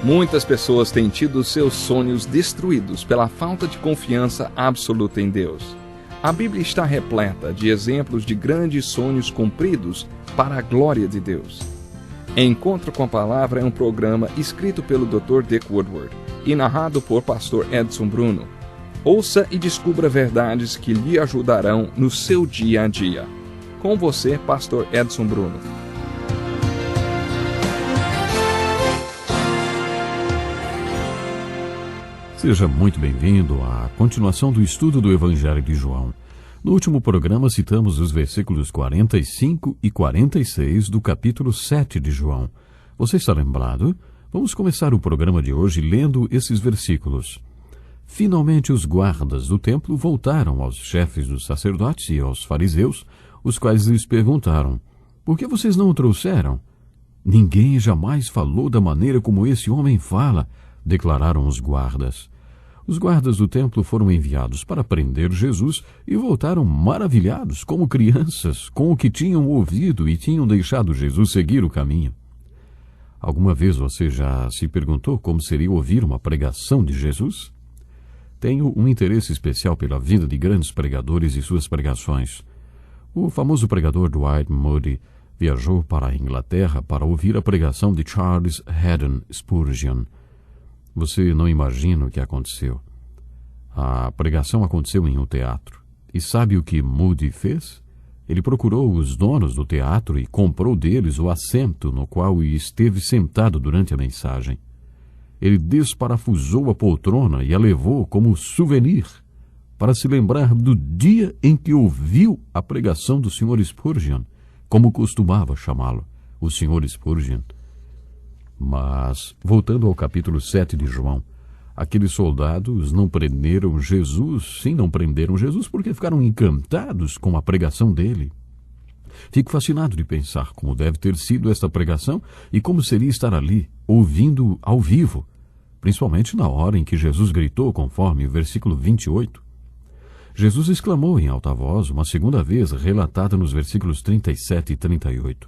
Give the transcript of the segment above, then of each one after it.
Muitas pessoas têm tido seus sonhos destruídos pela falta de confiança absoluta em Deus. A Bíblia está repleta de exemplos de grandes sonhos cumpridos para a glória de Deus. Encontro com a Palavra é um programa escrito pelo Dr. Dick Woodward e narrado por Pastor Edson Bruno. Ouça e descubra verdades que lhe ajudarão no seu dia a dia. Com você, Pastor Edson Bruno. Seja muito bem-vindo à continuação do estudo do Evangelho de João. No último programa citamos os versículos 45 e 46 do capítulo 7 de João. Você está lembrado? Vamos começar o programa de hoje lendo esses versículos. Finalmente os guardas do templo voltaram aos chefes dos sacerdotes e aos fariseus, os quais lhes perguntaram: por que vocês não o trouxeram? Ninguém jamais falou da maneira como esse homem fala, declararam os guardas. Os guardas do templo foram enviados para prender Jesus e voltaram maravilhados, como crianças, com o que tinham ouvido e tinham deixado Jesus seguir o caminho. Alguma vez você já se perguntou como seria ouvir uma pregação de Jesus? Tenho um interesse especial pela vida de grandes pregadores e suas pregações. O famoso pregador Dwight Moody viajou para a Inglaterra para ouvir a pregação de Charles Haddon Spurgeon. Você não imagina o que aconteceu. A pregação aconteceu em um teatro. E sabe o que Moody fez? Ele procurou os donos do teatro e comprou deles o assento no qual esteve sentado durante a mensagem. Ele desparafusou a poltrona e a levou como souvenir para se lembrar do dia em que ouviu a pregação do Sr. Spurgeon, como costumava chamá-lo, o Sr. Spurgeon. Mas, voltando ao capítulo 7 de João, aqueles soldados não prenderam Jesus, não prenderam Jesus porque ficaram encantados com a pregação dele. Fico fascinado de pensar como deve ter sido esta pregação e como seria estar ali, ouvindo ao vivo, principalmente na hora em que Jesus gritou, conforme o versículo 28. Jesus exclamou em alta voz, uma segunda vez, relatada nos versículos 37 e 38.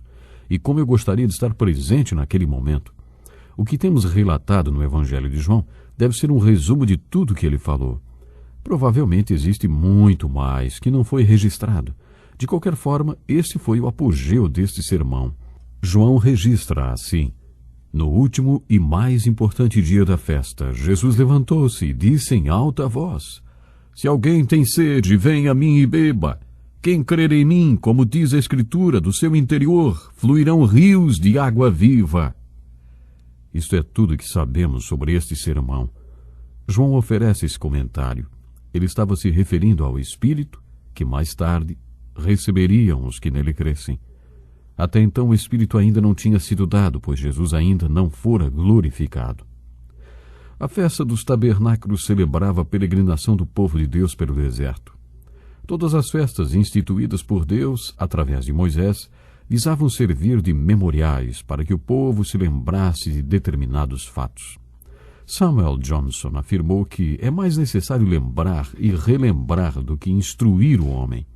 E como eu gostaria de estar presente naquele momento. O que temos relatado no Evangelho de João deve ser um resumo de tudo que ele falou. Provavelmente existe muito mais que não foi registrado. De qualquer forma, este foi o apogeu deste sermão. João registra assim: no último e mais importante dia da festa, Jesus levantou-se e disse em alta voz: se alguém tem sede, venha a mim e beba. Quem crer em mim, como diz a Escritura, do seu interior fluirão rios de água viva. Isto é tudo que sabemos sobre este sermão. João oferece esse comentário. Ele estava se referindo ao Espírito, que mais tarde receberiam os que nele crescem. Até então o Espírito ainda não tinha sido dado, pois Jesus ainda não fora glorificado. A festa dos tabernáculos celebrava a peregrinação do povo de Deus pelo deserto. Todas as festas instituídas por Deus, através de Moisés, visavam servir de memoriais para que o povo se lembrasse de determinados fatos. Samuel Johnson afirmou que é mais necessário lembrar e relembrar do que instruir o homem.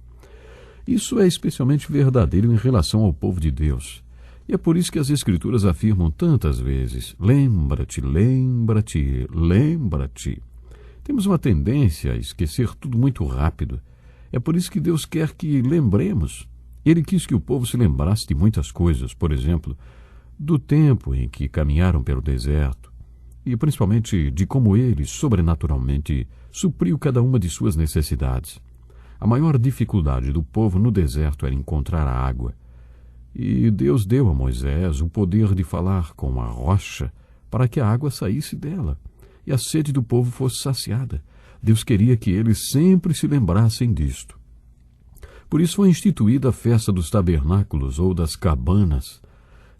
Isso é especialmente verdadeiro em relação ao povo de Deus. E é por isso que as Escrituras afirmam tantas vezes: lembra-te, lembra-te, lembra-te. Temos uma tendência a esquecer tudo muito rápido. É por isso que Deus quer que lembremos. Ele quis que o povo se lembrasse de muitas coisas, por exemplo, do tempo em que caminharam pelo deserto, e principalmente de como ele, sobrenaturalmente, supriu cada uma de suas necessidades. A maior dificuldade do povo no deserto era encontrar a água. E Deus deu a Moisés o poder de falar com a rocha para que a água saísse dela e a sede do povo fosse saciada. Deus queria que eles sempre se lembrassem disto. Por isso foi instituída a festa dos tabernáculos ou das cabanas.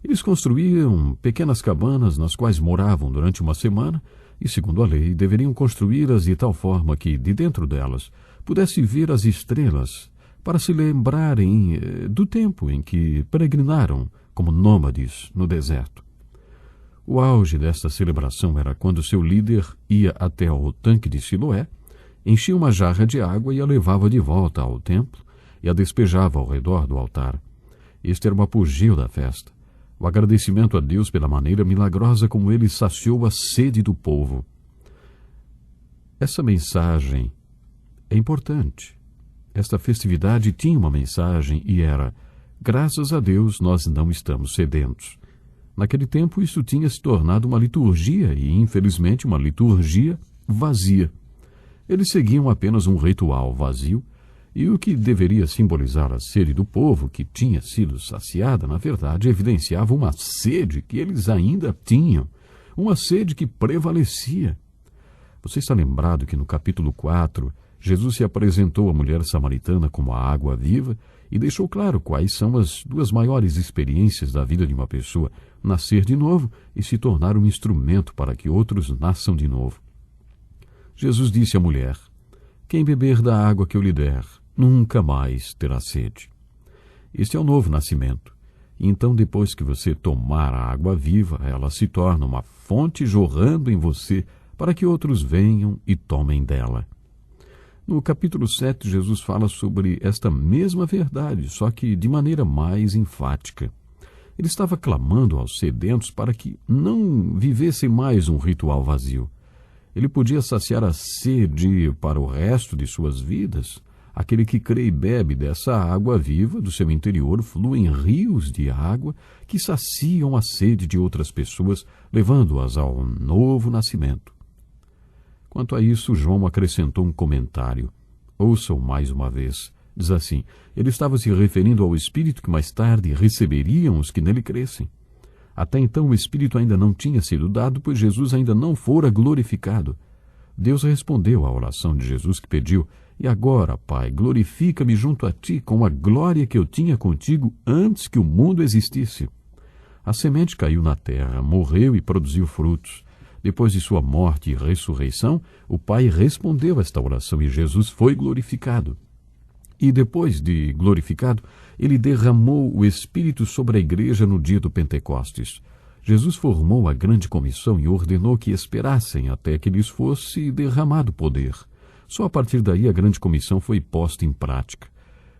Eles construíam pequenas cabanas nas quais moravam durante uma semana e, segundo a lei, deveriam construí-las de tal forma que, de dentro delas, pudesse ver as estrelas para se lembrarem do tempo em que peregrinaram como nômades no deserto. O auge desta celebração era quando seu líder ia até ao tanque de Siloé, enchia uma jarra de água e a levava de volta ao templo e a despejava ao redor do altar. Este era o apogeu da festa. o agradecimento a Deus pela maneira milagrosa como ele saciou a sede do povo. Essa mensagem é importante. Esta festividade tinha uma mensagem e era: graças a Deus nós não estamos sedentos. Naquele tempo isso tinha se tornado uma liturgia e, infelizmente, uma liturgia vazia. Eles seguiam apenas um ritual vazio, e o que deveria simbolizar a sede do povo, que tinha sido saciada, na verdade, evidenciava uma sede que eles ainda tinham, uma sede que prevalecia. Você está lembrado que no capítulo 4, Jesus se apresentou à mulher samaritana como a água viva e deixou claro quais são as duas maiores experiências da vida de uma pessoa: nascer de novo e se tornar um instrumento para que outros nasçam de novo. Jesus disse à mulher: quem beber da água que eu lhe der, nunca mais terá sede. Este é o novo nascimento. Então, depois que você tomar a água viva, ela se torna uma fonte jorrando em você para que outros venham e tomem dela. No capítulo 7, Jesus fala sobre esta mesma verdade, só que de maneira mais enfática. Ele estava clamando aos sedentos para que não vivessem mais um ritual vazio. Ele podia saciar a sede para o resto de suas vidas. Aquele que crê e bebe dessa água viva, do seu interior fluem rios de água que saciam a sede de outras pessoas, levando-as ao novo nascimento. Quanto a isso, João acrescentou um comentário. Ouçam mais uma vez. Diz assim: ele estava se referindo ao Espírito que mais tarde receberiam os que nele crescem. Até então o Espírito ainda não tinha sido dado, pois Jesus ainda não fora glorificado. Deus respondeu à oração de Jesus, que pediu: e agora, Pai, glorifica-me junto a ti com a glória que eu tinha contigo antes que o mundo existisse. A semente caiu na terra, morreu e produziu frutos. Depois de sua morte e ressurreição, o Pai respondeu a esta oração e Jesus foi glorificado. E depois de glorificado, ele derramou o Espírito sobre a igreja no dia do Pentecostes. Jesus formou a grande comissão e ordenou que esperassem até que lhes fosse derramado poder. Só a partir daí a grande comissão foi posta em prática.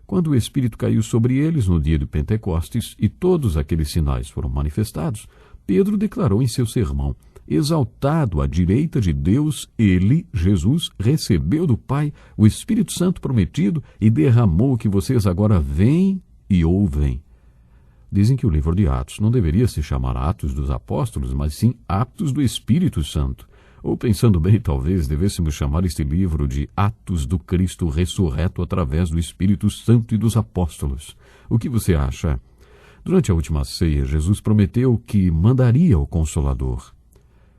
Quando o Espírito caiu sobre eles no dia do Pentecostes e todos aqueles sinais foram manifestados, Pedro declarou em seu sermão: exaltado à direita de Deus, ele, Jesus, recebeu do Pai o Espírito Santo prometido e derramou o que vocês agora veem e ouvem. Dizem que o livro de Atos não deveria se chamar Atos dos Apóstolos, mas sim Atos do Espírito Santo. Ou, pensando bem, talvez devêssemos chamar este livro de Atos do Cristo ressurreto através do Espírito Santo e dos Apóstolos. O que você acha? Durante a última ceia, Jesus prometeu que mandaria o Consolador.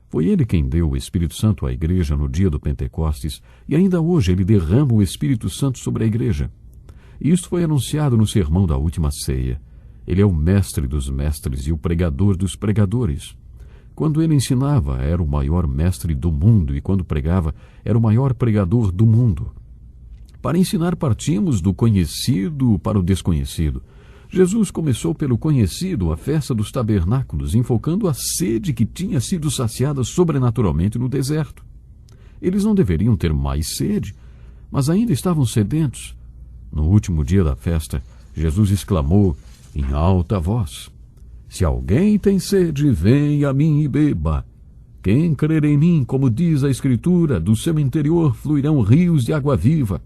Foi ele quem deu o Espírito Santo à igreja no dia do Pentecostes, e ainda hoje ele derrama o Espírito Santo sobre a igreja. Isto foi anunciado no sermão da última ceia. Ele é o mestre dos mestres e o pregador dos pregadores. Quando ele ensinava, era o maior mestre do mundo, e quando pregava, era o maior pregador do mundo. Para ensinar, partimos do conhecido para o desconhecido. Jesus começou pelo conhecido, a festa dos tabernáculos, enfocando a sede que tinha sido saciada sobrenaturalmente no deserto. Eles não deveriam ter mais sede, mas ainda estavam sedentos. No último dia da festa, Jesus exclamou em alta voz: se alguém tem sede, venha a mim e beba. Quem crer em mim, como diz a Escritura, do seu interior fluirão rios de água viva.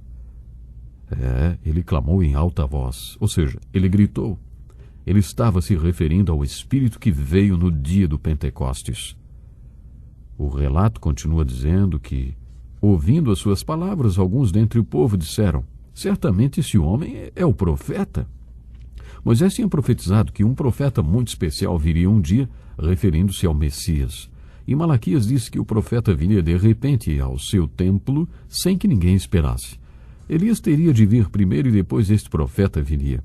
Ele clamou em alta voz, ou seja, ele gritou. Ele estava se referindo ao Espírito que veio no dia do Pentecostes. O relato continua dizendo que, ouvindo as suas palavras, alguns dentre o povo disseram: certamente esse homem é o profeta. Moisés tinha profetizado que um profeta muito especial viria um dia, referindo-se ao Messias. E Malaquias disse que o profeta viria de repente ao seu templo sem que ninguém esperasse. Elias teria de vir primeiro e depois este profeta viria.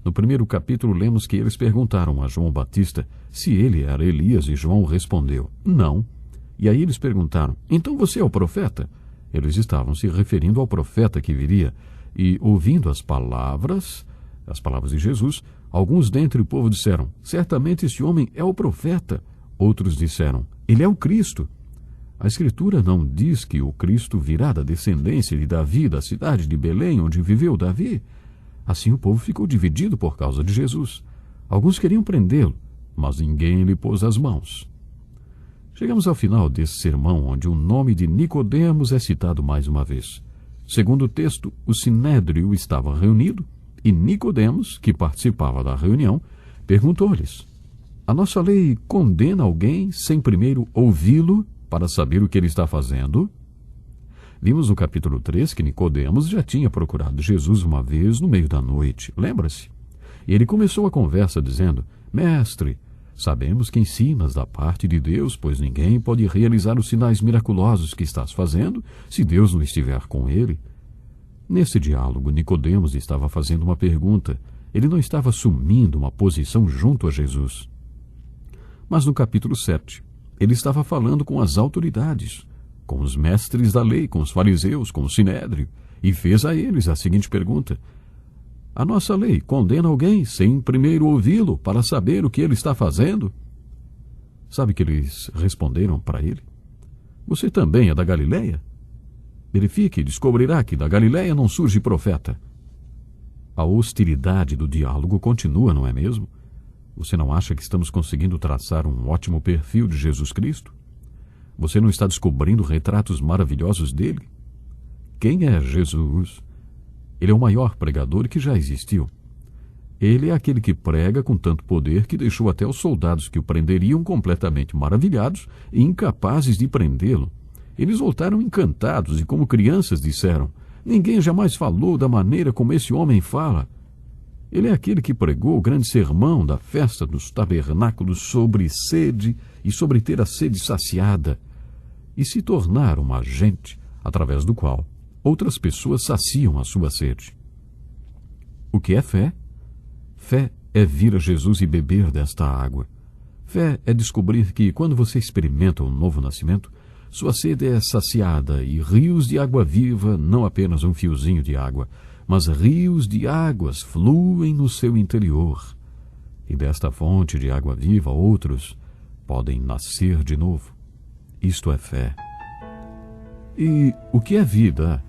No primeiro capítulo lemos que eles perguntaram a João Batista se ele era Elias e João respondeu: não. E aí eles perguntaram: então você é o profeta? Eles estavam se referindo ao profeta que viria. E ouvindo as palavras de Jesus, alguns dentre o povo disseram: certamente esse homem é o profeta. Outros disseram: ele é o Cristo. A Escritura não diz que o Cristo virá da descendência de Davi, da cidade de Belém, onde viveu Davi? Assim o povo ficou dividido por causa de Jesus. Alguns queriam prendê-lo, mas ninguém lhe pôs as mãos. Chegamos ao final desse sermão, onde o nome de Nicodemos é citado mais uma vez. Segundo o texto, o sinédrio estava reunido e Nicodemos, que participava da reunião, perguntou-lhes: a nossa lei condena alguém sem primeiro ouvi-lo para saber o que ele está fazendo? Vimos no capítulo 3 que Nicodemos já tinha procurado Jesus uma vez no meio da noite, lembra-se? E ele começou a conversa dizendo: Mestre, sabemos que ensinas da parte de Deus, pois ninguém pode realizar os sinais miraculosos que estás fazendo se Deus não estiver com ele. Nesse diálogo, Nicodemos estava fazendo uma pergunta. Ele não estava assumindo uma posição junto a Jesus. Mas no capítulo 7, ele estava falando com as autoridades, com os mestres da lei, com os fariseus, com o sinédrio, e fez a eles a seguinte pergunta: a nossa lei condena alguém sem primeiro ouvi-lo para saber o que ele está fazendo? Sabe que eles responderam para ele? Você também é da Galileia? Verifique e descobrirá que da Galileia não surge profeta. A hostilidade do diálogo continua, não é mesmo? Você não acha que estamos conseguindo traçar um ótimo perfil de Jesus Cristo? Você não está descobrindo retratos maravilhosos dele? Quem é Jesus? Ele é o maior pregador que já existiu. Ele é aquele que prega com tanto poder que deixou até os soldados que o prenderiam completamente maravilhados e incapazes de prendê-lo. Eles voltaram encantados e, como crianças, disseram: ninguém jamais falou da maneira como esse homem fala. Ele é aquele que pregou o grande sermão da festa dos tabernáculos sobre sede e sobre ter a sede saciada e se tornar um agente através do qual outras pessoas saciam a sua sede. O que é fé? Fé é vir a Jesus e beber desta água. Fé é descobrir que, quando você experimenta um novo nascimento, sua sede é saciada e rios de água viva, não apenas um fiozinho de água, mas rios de águas fluem no seu interior. E desta fonte de água viva outros podem nascer de novo. Isto é fé. E o que é vida?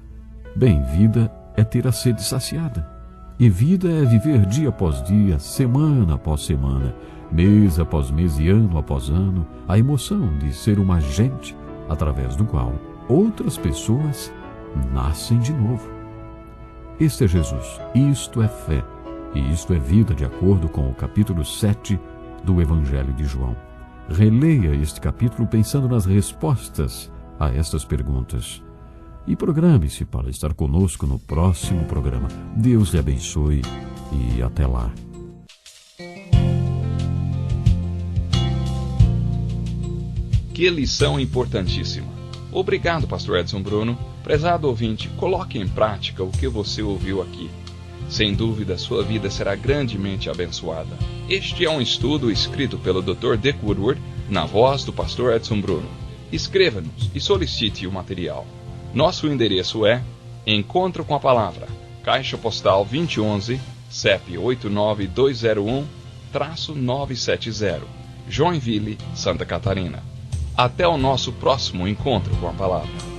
Bem, vida é ter a sede saciada. E vida é viver dia após dia, semana após semana, mês após mês e ano após ano, a emoção de ser um agente através do qual outras pessoas nascem de novo. Este é Jesus, isto é fé, e isto é vida, de acordo com o capítulo 7 do Evangelho de João. Releia este capítulo pensando nas respostas a estas perguntas. E programe-se para estar conosco no próximo programa. Deus lhe abençoe e até lá. Que lição importantíssima. Obrigado, pastor Edson Bruno. Prezado ouvinte, coloque em prática o que você ouviu aqui. Sem dúvida, sua vida será grandemente abençoada. Este é um estudo escrito pelo Dr. Dick Woodward, na voz do pastor Edson Bruno. Escreva-nos e solicite o material. Nosso endereço é Encontro com a Palavra, Caixa Postal 2011, CEP 89201-970, Joinville, Santa Catarina. Até o nosso próximo Encontro com a Palavra.